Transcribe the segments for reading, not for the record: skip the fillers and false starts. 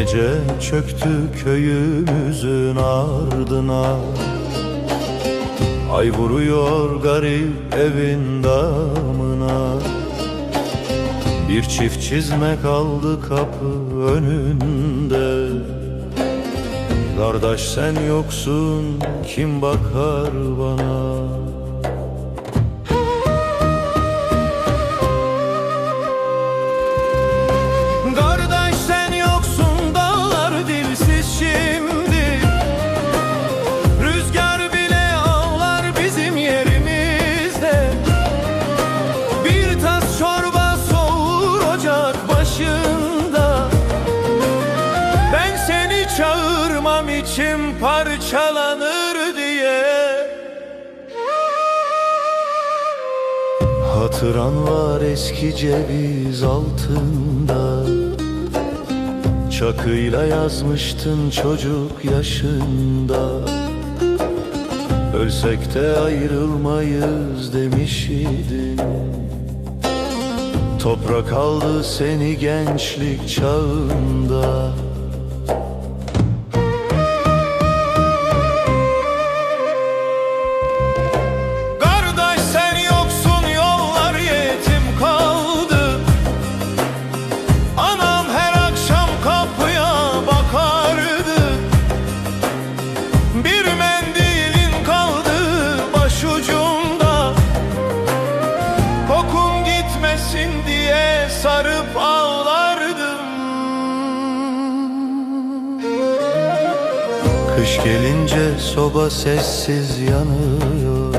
Gece çöktü köyümüzün ardına, ay vuruyor garip evin damına. Bir çift çizme kaldı kapı önünde. Kardeş sen yoksun, kim bakar bana? Kardeş sen yoksun, dağlar dilsiz şimdi. Rüzgar bile ağlar bizim yerimizde. Bir tas çorba soğur ocak başında. Ben seni çağırmam, içim parçalanır diye. Hatıran var eski ceviz altında. Çakıyla yazmıştın çocuk yaşında. Ölsek de ayrılmayız demiş idin. Toprak aldı seni gençlik çağında. Kardeş sen yoksun, yollar yetim kaldı. Anam her akşam kapıya bakardı. Bir mendilin kaldı başucumda. Kokun gitmesin diye sarıp ağlardım. Kış gelince soba sessiz yanıyor.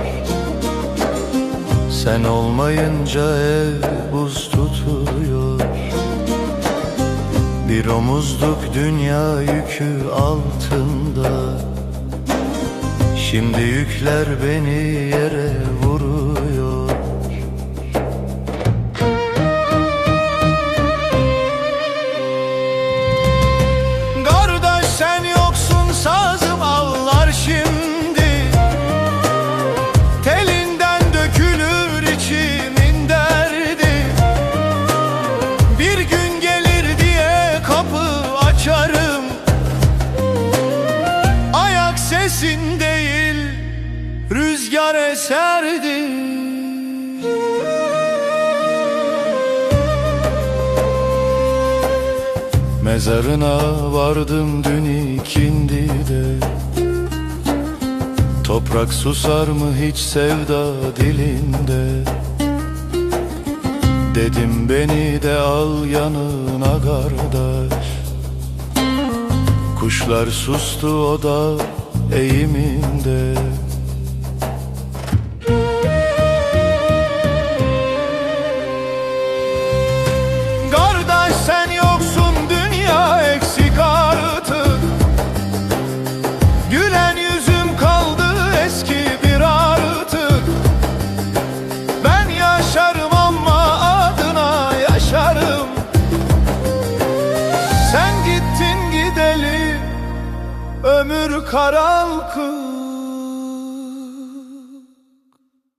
Sen olmayınca ev buz tutuyor. Bir omuzluk dünya yükü altında. Şimdi yükler beni yere vuruyor. Kardeş sen yoksun, sazım ağlar şimdi. Telinden dökülür içimin derdi. Bir gün gelir diye kapı açarım. Ayak sesin değil, rüzgar eserdi. Mezarına vardım dün ikindide. Toprak susar mı hiç sevda dilinde? Dedim beni de al yanına kardeş. Kuşlar sustu o da eğiminde. Kardeş sen yoksun, dünya eksik artık. Gülen yüzüm kaldı eski bir artık. Ben yaşarım ama adına yaşarım. Sen gittin gideli ömür kara.